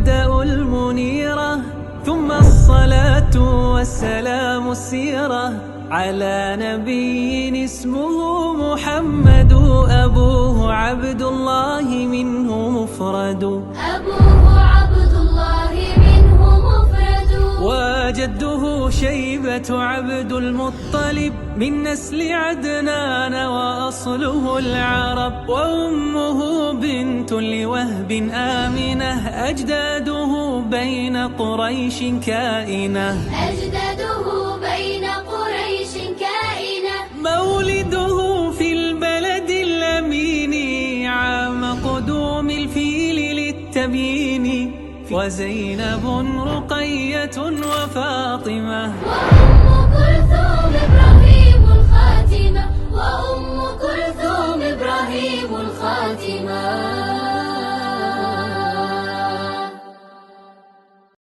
تبدأ المنيرة، ثم الصلاة والسلام السيرة على نبي اسمه محمد. أبوه عبد الله منه مفرد، أبوه عبد الله منه مفرد. وجده شيبة عبد المطلب من نسل عدنان وأصله العرب، وأمه بنت لوهب آمنة، أجداده بين قريش كائنة، أجداده بين قريش كائنة. مولده في البلد الأمين عام قدوم الفيل للتبيين، وزينب رقية وفاطمة وأم كلثوم إبراهيم الخاتمة، وأم كلثوم إبراهيم الخاتمة.